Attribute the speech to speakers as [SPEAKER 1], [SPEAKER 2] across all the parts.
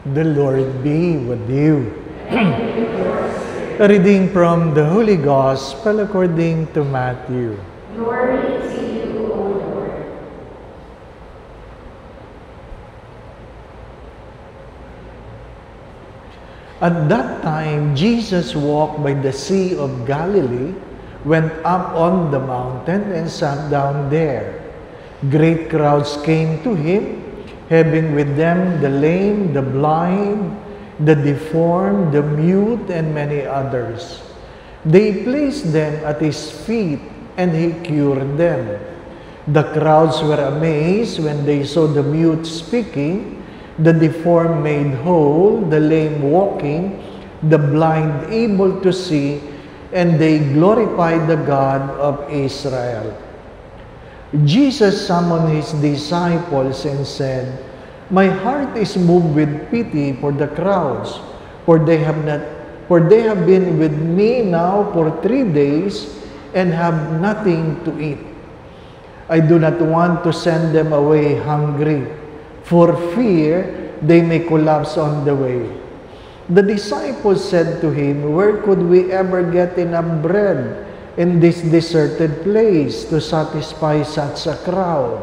[SPEAKER 1] The Lord be with you. A reading from the Holy Gospel according to Matthew.
[SPEAKER 2] Glory to you, O Lord.
[SPEAKER 1] At that time, Jesus walked by the Sea of Galilee, went up on the mountain, and sat down there. Great crowds came to him, having with them the lame, the blind, the deformed, the mute, and many others. They placed them at his feet, and he cured them. The crowds were amazed when they saw the mute speaking, the deformed made whole, the lame walking, the blind able to see, and they glorified the God of Israel. Jesus summoned his disciples and said, "My heart is moved with pity for the crowds, for they have been with me now for 3 days and have nothing to eat. I do not want to send them away hungry, for fear they may collapse on the way." The disciples said to him, "Where could we ever get enough bread in this deserted place to satisfy such a crowd?"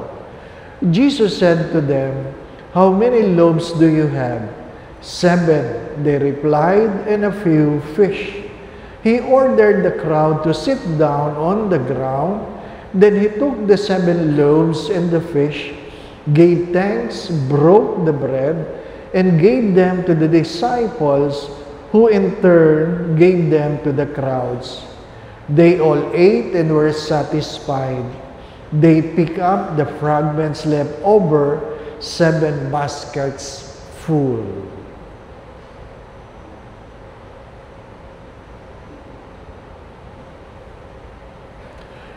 [SPEAKER 1] Jesus said to them, "How many loaves do you have?" 7, they replied, "and a few fish." He ordered the crowd to sit down on the ground. Then he took the 7 loaves and the fish, gave thanks, broke the bread, and gave them to the disciples, who in turn gave them to the crowds. They all ate and were satisfied. They picked up the fragments left over, 7 baskets full.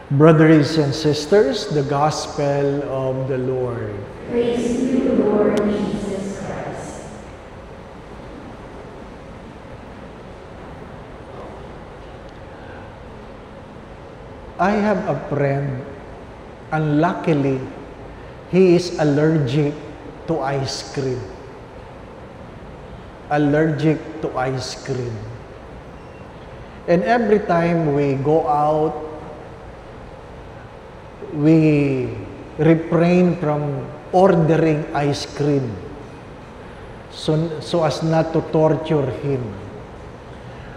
[SPEAKER 1] Brothers and sisters, the Gospel of the Lord.
[SPEAKER 2] Praise you, Lord Jesus Christ.
[SPEAKER 1] I have a friend, unluckily, he is allergic to ice cream. Allergic to ice cream. And every time we go out, we refrain from ordering ice cream so as not to torture him.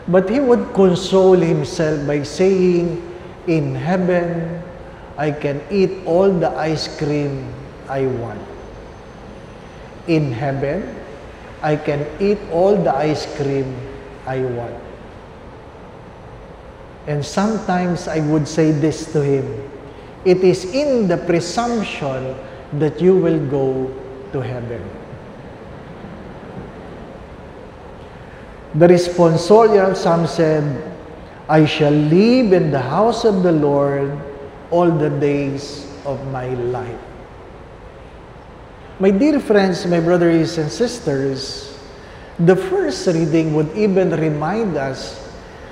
[SPEAKER 1] But he would console himself by saying, "In heaven, I can eat all the ice cream I want. In heaven, I can eat all the ice cream I want." And sometimes I would say this to him, "It is in the presumption that you will go to heaven." The responsorial psalm said, "I shall live in the house of the Lord all the days of my life." My dear friends, my brothers and sisters, the first reading would even remind us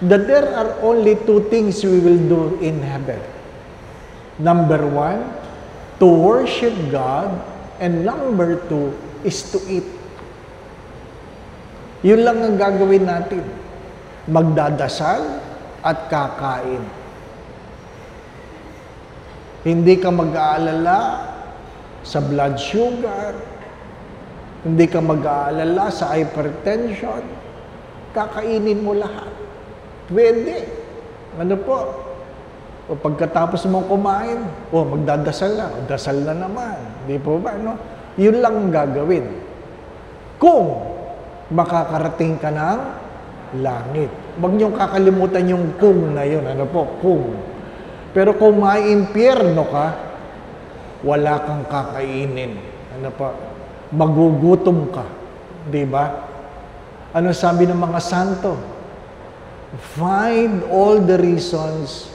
[SPEAKER 1] that there are only 2 things we will do in heaven. Number 1, to worship God, and number 2 is to eat. Yun lang ang gagawin natin. Magdadasal at kakain. Hindi ka mag-aalala sa blood sugar, hindi ka mag-aalala sa hypertension, kakainin mo lahat. Pwede. Ano po? O pagkatapos mong kumain, magdadasal na, dasal na naman. Di po ba, no? Yun lang ang gagawin. Kung makakarating ka ng langit. Huwag niyong kakalimutan yung kung na yun. Ano po? Kung. Pero kung maiimpyerno ka, wala kang kakainin. Ano po? Magugutom ka. Di ba? Ano sabi ng mga santo? Find all the reasons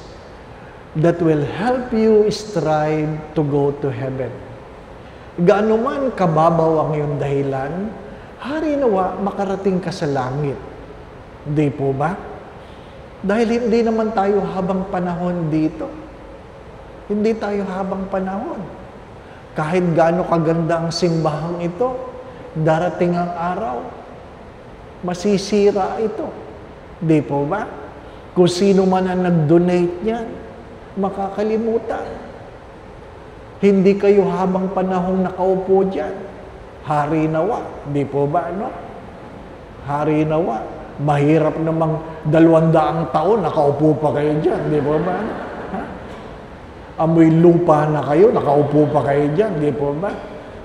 [SPEAKER 1] that will help you strive to go to heaven. Gaano man kababaw ang iyong dahilan, hari nawa makarating ka sa langit. Di po ba? Dahil hindi naman tayo habang panahon dito. Hindi tayo habang panahon. Kahit gaano kaganda ang simbahang ito, darating ang araw, masisira ito. Di po ba? Kung sino man ang nag-donate niyan, makakalimutan. Hindi kayo habang panahong nakaupo dyan. Hari nawa. Di po ba, no? Hari nawa. Mahirap namang 200 taon, nakaupo pa kayo dyan. Di po ba, no? Ha? Amoy lupa na kayo, nakaupo pa kayo dyan. Di po ba?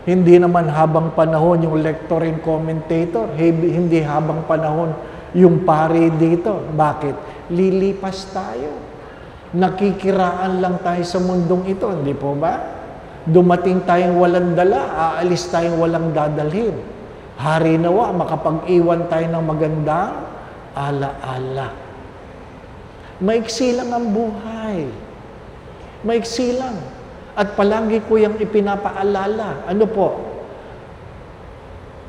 [SPEAKER 1] Hindi naman habang panahon yung lector and commentator. Hindi habang panahon yung pari dito. Bakit? Lilipas tayo. Nakikiraan lang tayo sa mundong ito. Hindi po ba? Dumating tayong walang dala, aalis tayong walang dadalhin. Hari nawa, makapag-iwan tayo ng magandang ala-ala. Maiksi lang ang buhay. Maiksi lang. At palagi ko yung ipinapaalala. Ano po?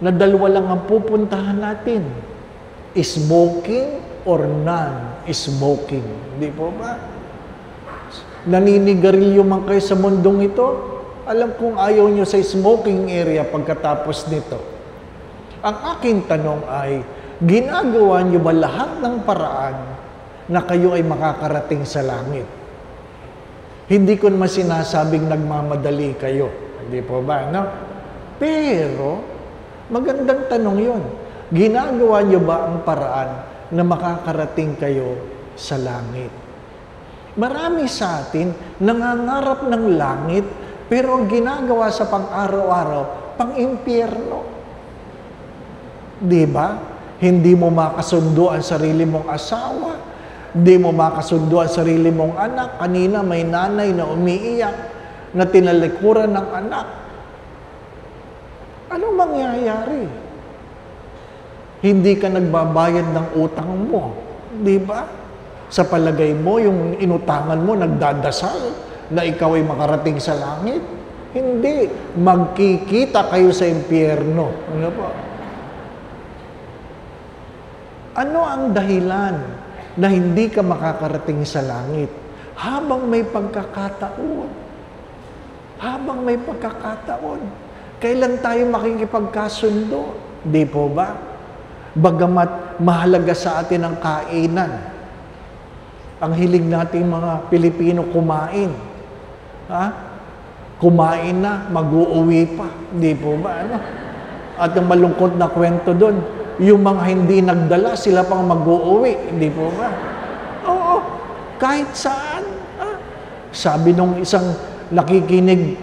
[SPEAKER 1] Na dalawa lang ang pupuntahan natin. Smoking or non-smoking. Di po ba? Naninigarilyo man kayo sa mundong ito. Alam kong ayaw nyo sa smoking area pagkatapos nito. Ang aking tanong ay, ginagawa nyo ba lahat ng paraan na kayo ay makakarating sa langit? Hindi ko naman sinasabing nagmamadali kayo. Hindi po ba, no? Pero, magandang tanong yon. Ginagawa nyo ba ang paraan na makakarating kayo sa langit? Marami sa atin nangangarap ng langit, pero ang ginagawa sa pang-araw-araw, pang-impyerno. Di ba? Hindi mo makasundo ang sarili mong asawa. Hindi mo makasundo ang sarili mong anak. Kanina may nanay na umiiyak, na tinalikuran ng anak. Anong mangyayari? Hindi ka nagbabayad ng utang mo. Di ba? Sa palagay mo, yung inutangan mo, nagdadasal na ikaw ay makarating sa langit? Hindi. Magkikita kayo sa impyerno. Ano po? Ano ang dahilan na hindi ka makakarating sa langit? Habang may pagkakataon. Habang may pagkakataon. Kailan tayo makikipagkasundo? Di po ba? Bagamat mahalaga sa atin ang kainan. Ang hilig nating mga Pilipino kumain. Ha? Kumain na, mag-uuwi pa. Di po ba? Ano? At ang malungkot na kwento doon, yung mga hindi nagdala, sila pang mag-uuwi. Di po ba? Oo, kahit saan. Ha? Sabi nung isang nakikinig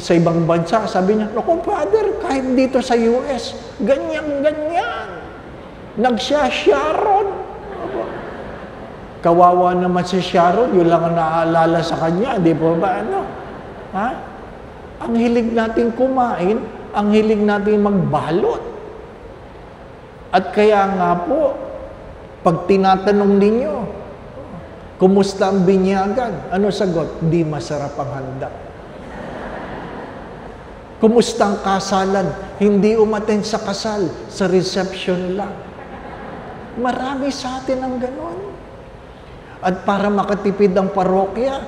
[SPEAKER 1] sa ibang bansa, sabi niya, naku, Father, kahit dito sa US, ganyan-ganyan. Nagsya-Sharon. Kawawa naman si Sharon, yun lang ang naaalala sa kanya, di po ba? Ano? Ha? Ang hilig natin kumain, ang hilig natin magbalot. At kaya nga po, pag tinatanong ninyo, kumusta ang binyagan? Ano sagot? Di masarap ang handa. Kumusta ang kasalan? Hindi umattend sa kasal, sa reception lang. Marami sa atin ang ganon. At para makatipid ang parokya,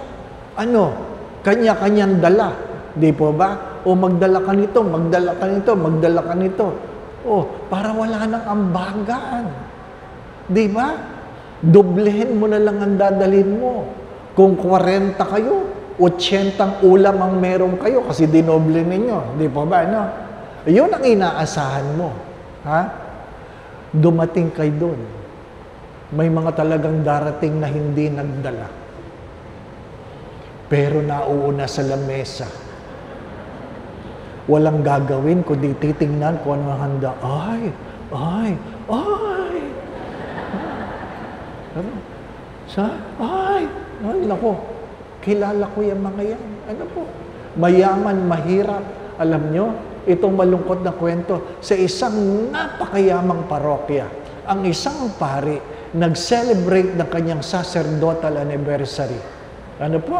[SPEAKER 1] kanya-kanyang dala. Di po ba? O magdala ka nito, magdala ka nito, magdala ka nito. O, para wala nang ambagaan. Di ba? Doblehin mo na lang ang dadalhin mo. Kung 40 kayo, 80 ang ulam ang meron kayo kasi dinoble ninyo. Di po ba? No? Yun ang inaasahan mo. Ha? Dumating kayo doon. May mga talagang darating na hindi nagdala. Pero nauuna sa lamesa. Walang gagawin kundi titingnan kung ano ang handa. Ay! Nako, kilala ko yung mga yan. Ano po? Mayaman, mahirap. Alam nyo, itong malungkot na kwento, sa isang napakayamang parokya, ang isang pari, nag-celebrate ng kanyang sacerdotal anniversary. Ano po?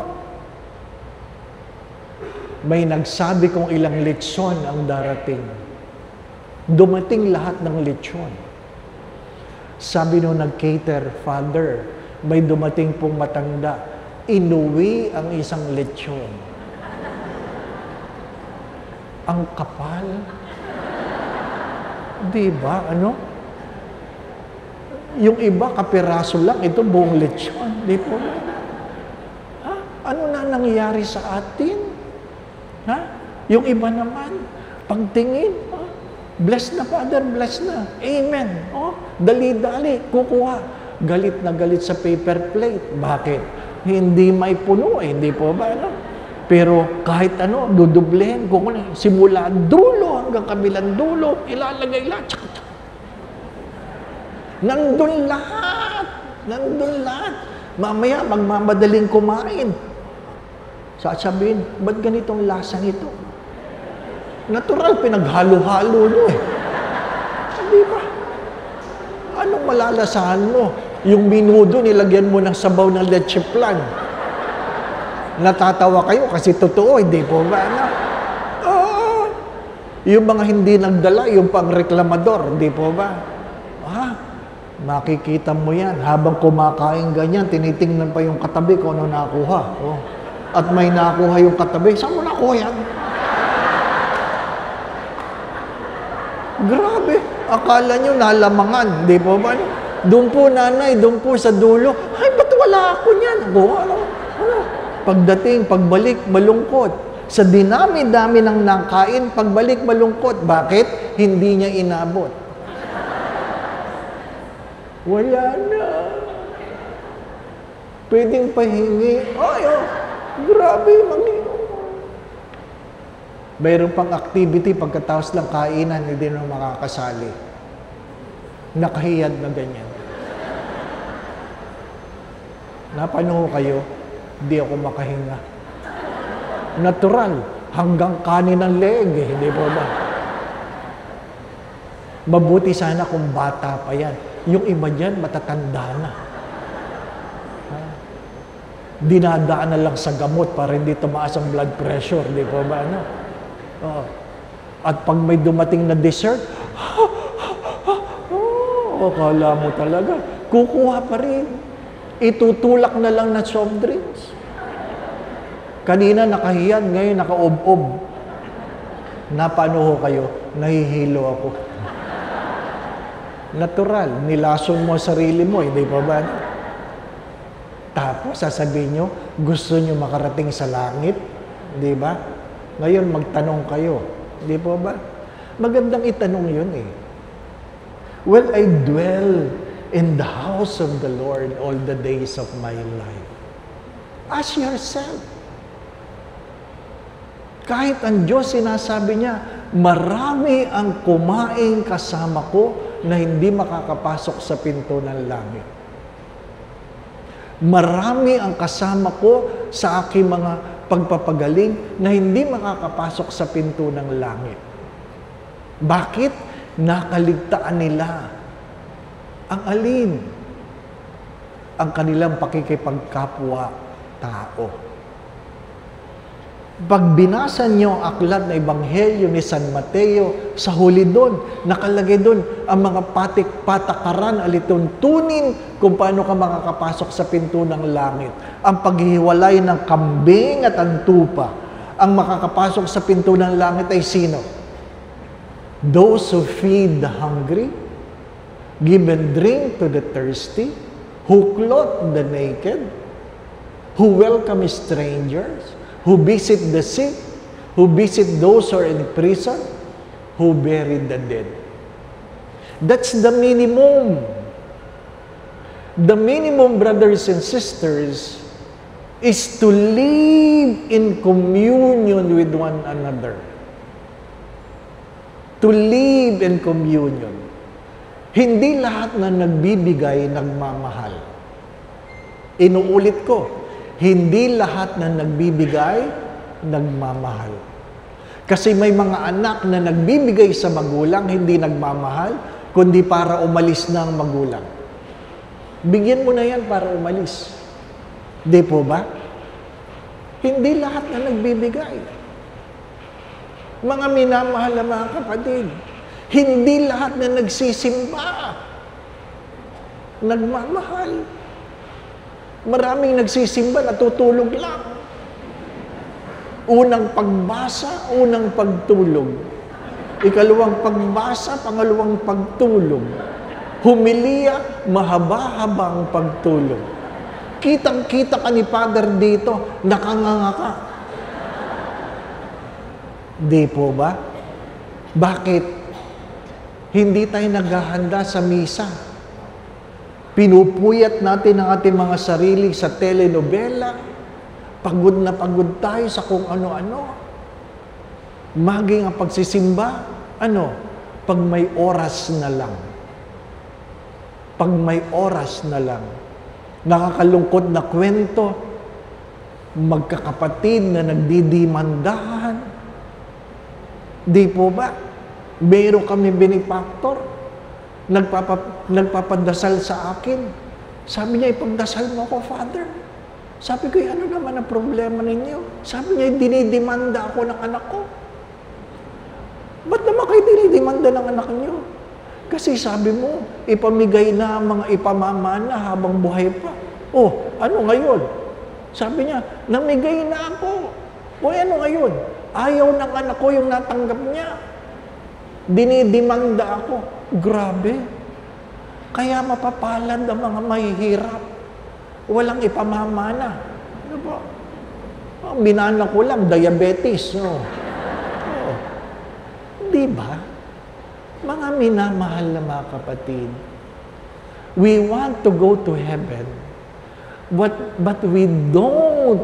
[SPEAKER 1] May nagsabi kung ilang lechon ang darating. Dumating lahat ng lechon. Sabi nung nag-cater, Father, may dumating pong matanda. Inuwi ang isang lechon. Ang kapal. Di ba? Ano? Yung iba, kapiraso lang. Ito, buong lechon. Di po ba? Ha? Ano na nangyayari sa atin? Ha? Yung iba naman, pagtingin, bless na, Father, bless na. Amen. Oh, dali-dali, kukuha. Galit na galit sa paper plate. Bakit? Hindi may puno, hindi po ba? Ano? Pero kahit ano, dudublehin, kukunin. Simula dulo hanggang kabilang dulo, ilalagay lahat. Tsak, tsak. Nandun lahat. Nandun lahat. Mamaya, magmamadaling kumain. Sasabihin, ba't ganitong lasa nito? Natural, pinaghalo-halo nyo eh. Di ba? Anong malalasahan mo? Yung minudo, nilagyan mo ng sabaw ng leche flan. Natatawa kayo kasi totoo, hindi po ba? Ano? Yung mga hindi nagdala, yung pang-reklamador, hindi po ba? Makikita mo yan. Habang kumakain ganyan, tinitingnan pa yung katabi kung ano nakuha. Oh. At may nakuha yung katabi, saan mo nakuha yan? Grabe. Akala nyo nalamangan. Di po ba? Doon po nanay, doon po sa dulo. Ay, ba't wala ako niyan? Ano? Pagdating, pagbalik, malungkot. Sa dinami-dami ng nakain, pagbalik, malungkot. Bakit? Hindi niya inabot. Wala na. Pwedeng pahingi. Ay, grabe, mayroon pang activity pagkatapos lang kainan, hindi na makakasali. Nakahiyad na ganyan. Napano kayo? Hindi ako makahinga. Natural. Hanggang kanin ng leeg, hindi po ba? Mabuti sana kung bata pa yan. Yung iba dyan, matatanda na. Dinadaan na lang sa gamot para hindi tumaas ang blood pressure, di po ba? Ano? At pag may dumating na dessert, akala mo talaga, kukuha pa rin. Itutulak na lang na soft drinks. Kanina nakahiyad, ngayon nakaob-ob. Napano ho kayo? Nahihilo ako. Natural, nilason mo sarili mo, hindi pa ba? Tapos sasabihin nyo, gusto nyo makarating sa langit, di ba? Ngayon magtanong kayo, di po ba? Magandang itanong yun eh. Will I dwell in the house of the Lord all the days of my life? Ask yourself. Kahit ang Diyos sinasabi niya, marami ang kumain kasama ko na hindi makakapasok sa pinto ng langit. Marami ang kasama ko sa aking mga pagpapagaling na hindi makakapasok sa pinto ng langit. Bakit? Nakaligtaan nila ang alin? Ang kanilang pakikipagkapwa-tao. Pag binasa niyo ang aklat na Ebanghelyo ni San Mateo, sa huli doon, nakalagay doon ang mga patakaran, alituntunin kung paano ka makakapasok sa pinto ng langit. Ang paghihiwalay ng kambing at ang tupa. Ang makakapasok sa pinto ng langit ay sino? Those who feed the hungry, give and drink to the thirsty, who clothe the naked, who welcome strangers, who visit the sick, who visit those who are in prison, who bury the dead. That's the minimum. The minimum, brothers and sisters, is to live in communion with one another. To live in communion. Hindi lahat na nagbibigay nagmamahal. Inuulit ko, hindi lahat na nagbibigay, nagmamahal. Kasi may mga anak na nagbibigay sa magulang, hindi nagmamahal, kundi para umalis na ang magulang. Bigyan mo na yan para umalis. Di po ba? Hindi lahat na nagbibigay. Mga minamahal na mga kapatid, hindi lahat na nagsisimba, nagmamahal. Maraming nagsisimba, natutulog lang. Unang pagbasa, unang pagtulog. Ikalawang pagbasa, pangalawang pagtulog. Humiliya, mahaba-habang pagtulog. Kitang-kita ka ni Father dito, nakanganga ka. Di po ba? Bakit? Hindi tayo naghahanda sa misa. Pinupuyat natin ang ating mga sarili sa telenovela. Pagod na pagod tayo sa kung ano-ano. Maging ang pagsisimba, pag may oras na lang. Pag may oras na lang. Nakakalungkot na kwento, magkakapatid na nagdidimandahan. Di po ba? Meron kami benefactor, nagpapadasal sa akin. Sabi niya, ipagdasal mo ako, Father. Sabi ko, ano naman ang problema ninyo? Sabi niya, dinidimanda ako ng anak ko. Ba't naman kayo dinidimanda ng anak niyo? Kasi sabi mo, ipamigay na ang mga ipamamana habang buhay pa. Oh, ano ngayon? Sabi niya, namigay na ako. O ano ngayon? Ayaw ng anak ko yung natanggap niya. Dinidimanda ako. Grabe. Kaya mapapalad ang mga mahihirap. Walang ipamamana. Ano ba? Binana ko lang, diabetes. No? Oh. Di ba? Mga minamahal na mga kapatid, we want to go to heaven, but we don't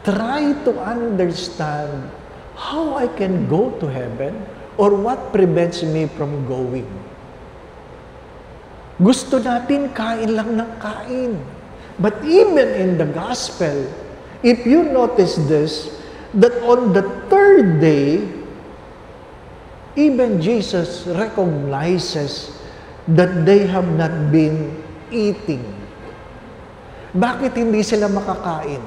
[SPEAKER 1] try to understand how I can go to heaven or what prevents me from going. Gusto natin kain lang ng kain. But even in the gospel, if you notice this, that on the third day, even Jesus recognizes that they have not been eating. Bakit hindi sila makakain?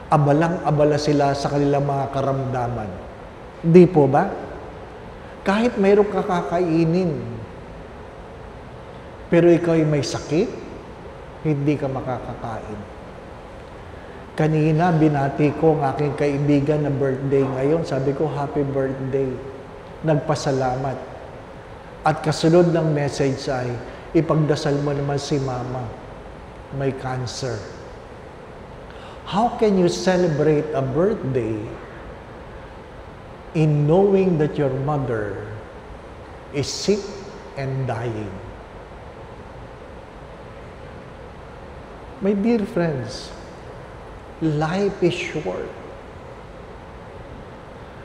[SPEAKER 1] Abalang-abala sila sa kanilang mga karamdaman. Di po ba? Kahit mayroong kakakainin, pero ikaw ay may sakit, hindi ka makakakain. Kanina, binati ko ang aking kaibigan na birthday ngayon. Sabi ko, happy birthday. Nagpasalamat. At kasunod ng message ay, ipagdasal mo naman si Mama. May cancer. How can you celebrate a birthday in knowing that your mother is sick and dying? My dear friends, life is short.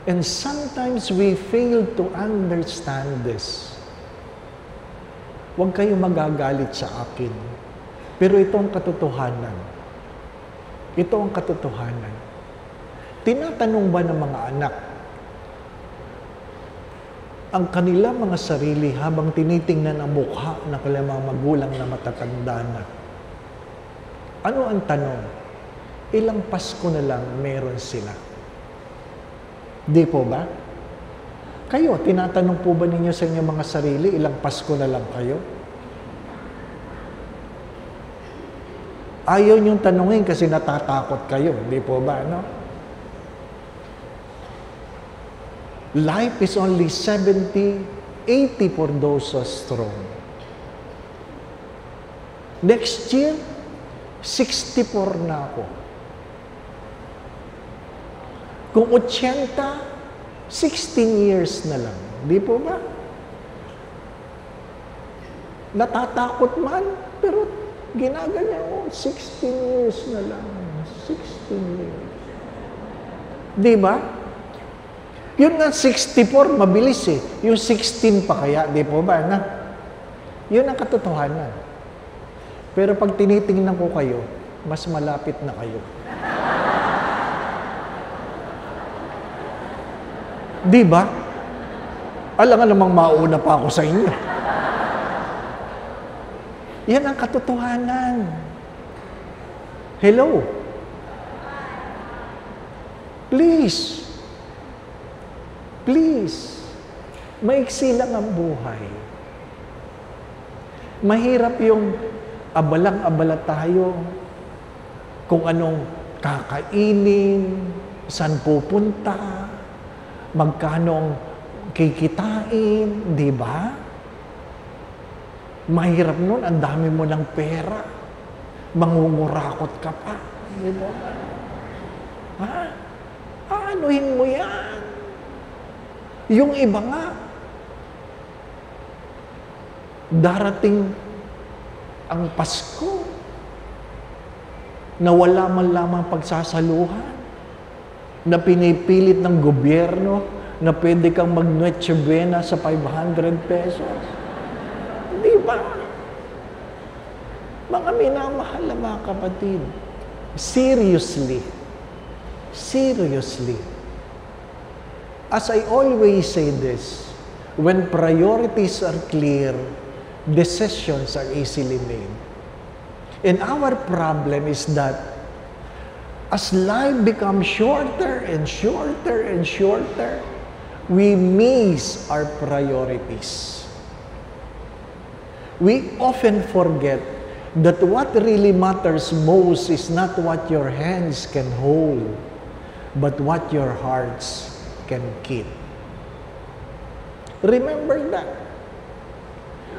[SPEAKER 1] And sometimes we fail to understand this. Huwag kayong magagalit sa akin. Pero ito ang katotohanan. Ito ang katotohanan. Tinatanong ba ng mga anak ang kanilang mga sarili habang tinitingnan ang mukha ng kanilang mga magulang na matatanda na? Ano ang tanong? Ilang Pasko na lang meron sila? Di po ba? Kayo, tinatanong po ba ninyo sa inyong mga sarili, ilang Pasko na lang kayo? Ayaw niyong tanungin kasi natatakot kayo. Di po ba, no? Life is only 70, 80 for those who are strong. Next year, 64 na ako. Kung 80, 16 years na lang. Di po ba? Natatakot man, pero ginaganyan mo, 16 years na lang. 16 years. Di ba? Yun nga, 64, mabilis eh. Yung 16 pa kaya, di po ba? Na? Yun ang katotohanan. Pero pag tinitingnan ko kayo, mas malapit na kayo. Di ba? Alam nga namang mauna pa ako sa inyo. Yan ang katotohanan. Hello? Please. Please. Maiksi lang ang buhay. Mahirap yung abalang-abala tayo kung anong kakainin, saan pupunta, magkano kikitain, di ba? Mahirap nun, ang dami mo ng pera. Mangungurakot ka pa. Di ba? Ha? Aanuhin mo yan. Yung iba nga, darating ang Pasko na wala man lamang pagsasaluhan, na pinipilit ng gobyerno na pwede kang mag-Noche Buena sa 500 pesos. Di ba? Mga minamahal na mga kapatid, seriously, as I always say this, when priorities are clear, decisions are easily made. And our problem is that as life becomes shorter and shorter and shorter, we miss our priorities. We often forget that what really matters most is not what your hands can hold, but what your hearts can keep. Remember that.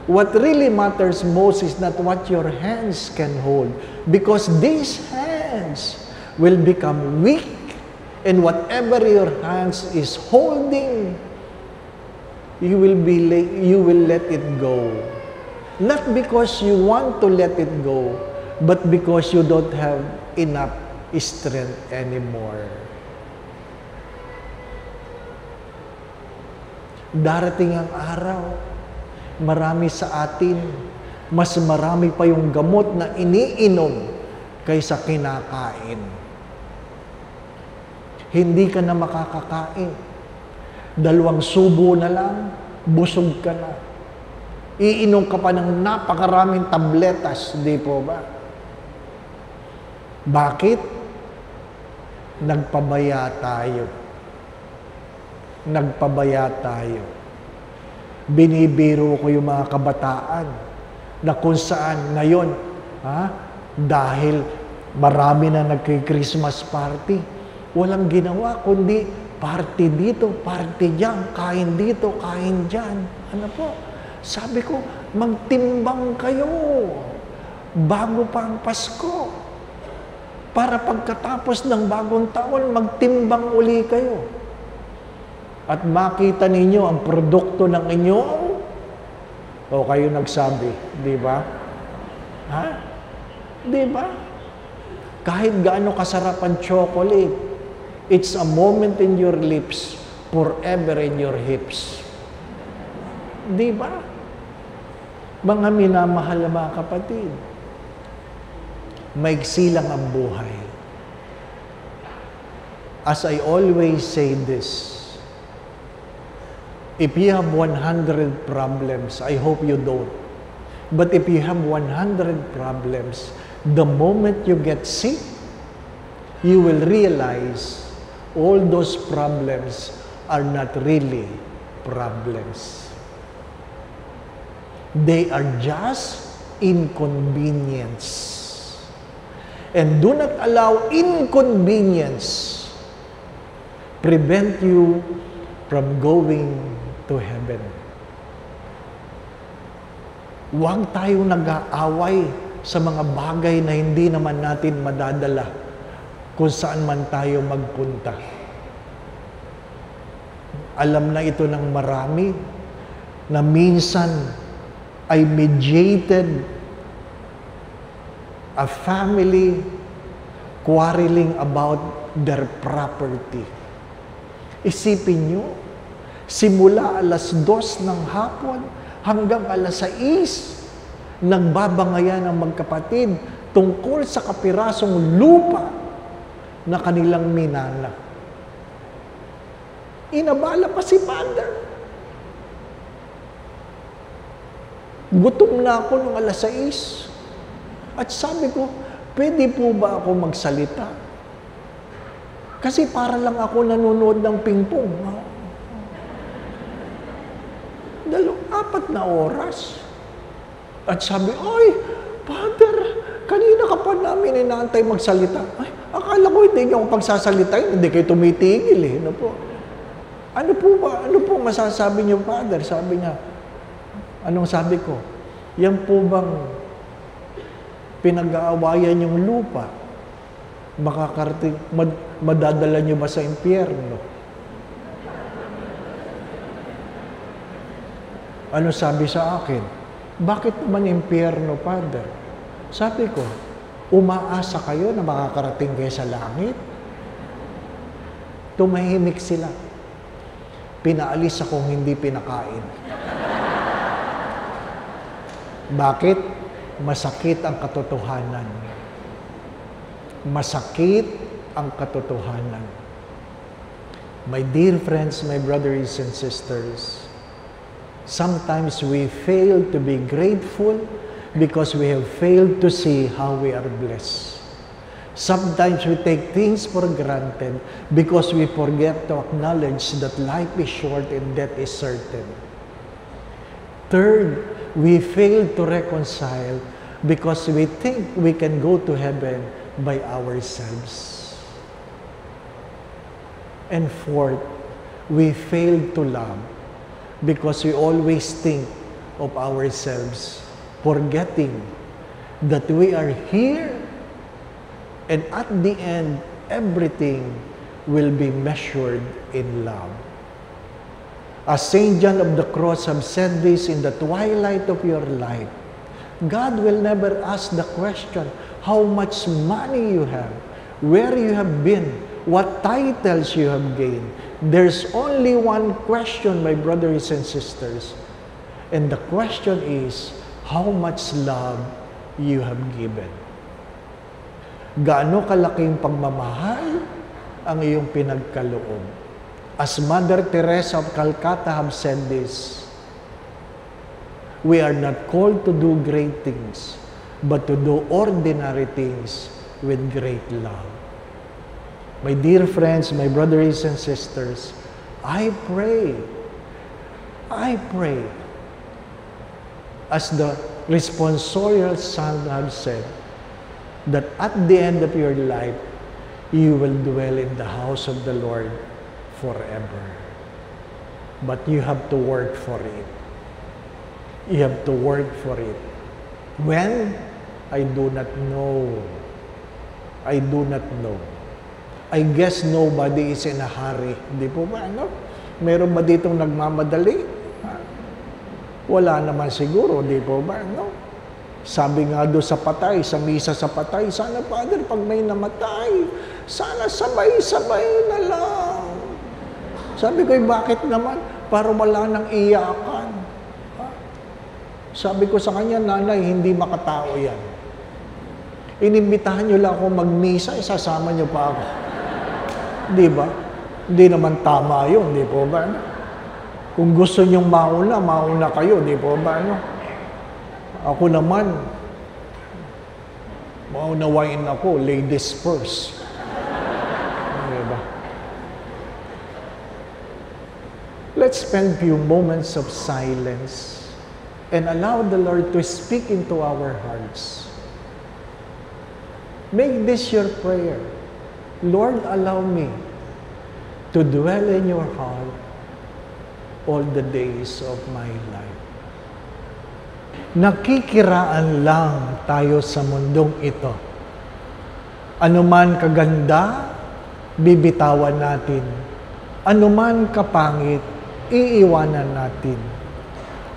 [SPEAKER 1] What really matters most is not what your hands can hold, because these hands will become weak, and whatever your hands is holding, you will let it go. Not because you want to let it go, but because you don't have enough strength anymore. Darating ang araw, marami sa atin, mas marami pa yung gamot na iniinom kaysa kinakain. Hindi ka na makakakain. 2 subo na lang, busog ka na. Iinom ka pa ng napakaraming tabletas, di po ba? Bakit? Nagpabaya tayo. Binibiro ko yung mga kabataan na kung saan ngayon, dahil marami na nagki-Christmas party, walang ginawa kundi party dito, party dyan, kain dito, kain dyan. Ano po? Sabi ko, magtimbang kayo bago pa ang Pasko. Para pagkatapos ng bagong taon, magtimbang uli kayo. At makita ninyo ang produkto ng inyong, o kayo nagsabi, di ba? Ha? Di ba? Kahit gaano kasarap ang chocolate, it's a moment in your lips, forever in your hips. Di ba? Mga minamahal na mga kapatid, maigsi lang ang buhay. As I always say this, if you have 100 problems, I hope you don't. But if you have 100 problems, the moment you get sick, you will realize all those problems are not really problems. They are just inconvenience. And do not allow inconvenience prevent you from going to heaven. Huwag tayong nag-aaway sa mga bagay na hindi naman natin madadala kung saan man tayo magpunta. Alam na ito ng marami na minsan ay mediated a family quarreling about their property. Isipin nyo, simula 2:00 ng hapon hanggang 6:00, nagbabangayan ang magkapatid tungkol sa kapirasong lupa na kanilang minana. Inabala pa si Father. Gutom na ako nung 6:00. At sabi ko, pwede po ba ako magsalita? Kasi para lang ako nanonood ng pingpong. 4 na oras. At sabi, ay, Father, kanina ka pa namin inaantay magsalita. Ay, akala ko hindi niyo ako pagsasalitain, hindi kayo tumitigil eh. Ano po? Ano po ba? Ano po masasabi niyo, Father? Sabi niya, anong sabi ko? Yan po bang pinag-aawayan yung lupa? Makakarating, madadala niyo ba sa impyerno? Ano sabi sa akin? Bakit naman impyerno, Father? Sabi ko, umaasa kayo na makakarating kayo sa langit? Tumahimik sila. Pinaalis akong hindi pinakain. Bakit? Masakit ang katotohanan. Masakit ang katotohanan. My dear friends, my brothers and sisters, sometimes we fail to be grateful because we have failed to see how we are blessed. Sometimes we take things for granted because we forget to acknowledge that life is short and death is certain. Third, we fail to reconcile because we think we can go to heaven by ourselves. And fourth, we fail to love because we always think of ourselves, forgetting that we are here and at the end, everything will be measured in love. As Saint John of the Cross have said this in the twilight of your life, God will never ask the question, how much money you have, where you have been, what titles you have gained. There's only one question, my brothers and sisters, and the question is, how much love you have given. Gaano kalaking pagmamahal ang iyong pinagkaloob. As Mother Teresa of Calcutta have said this, we are not called to do great things, but to do ordinary things with great love. My dear friends, my brothers and sisters, I pray, as the responsorial son have said, that at the end of your life, you will dwell in the house of the Lord forever. But you have to work for it. You have to work for it. When? I do not know. I do not know. I guess nobody is in a hurry. Di po ba, ano? Meron ba ditong nagmamadali? Wala naman siguro, di po ba, ano? Sabi nga doon sa patay, sa misa sa patay, sana, Father, pag may namatay, sana sabay-sabay na lang. Sabi ko, bakit naman? Para wala nang iyakan. Sabi ko sa kanya, nanay, hindi makatao yan. Inimbitahan niyo lang ako magmisa, isasama niyo pa ako. Di ba? Hindi naman tama yun, di po ba? Kung gusto niyong mauna kayo, di po ba? Ako naman, maunawain ako, ladies first. Diba? Let's spend few moments of silence and allow the Lord to speak into our hearts. Make this your prayer. Lord, allow me to dwell in your heart all the days of my life. Nakikiraan lang tayo sa mundong ito. Anuman kaganda, bibitawan natin. Anuman kapangit, iiwanan natin.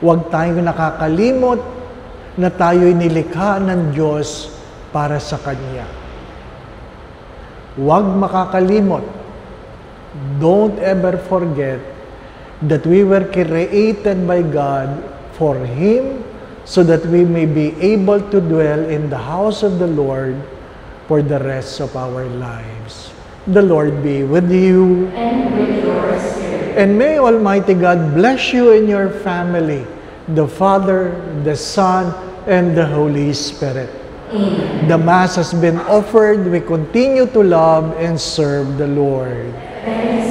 [SPEAKER 1] Huwag tayong nakakalimot na tayo'y nilikha ng Diyos para sa Kanya. Huwag makakalimot. Don't ever forget that we were created by God for Him, so that we may be able to dwell in the house of the Lord for the rest of our lives. The Lord be with you.
[SPEAKER 2] And with your spirit.
[SPEAKER 1] And may Almighty God bless you and your family, the Father, the Son, and the Holy Spirit.
[SPEAKER 2] Amen.
[SPEAKER 1] The Mass has been offered. We continue to love and serve the Lord.
[SPEAKER 2] Thanks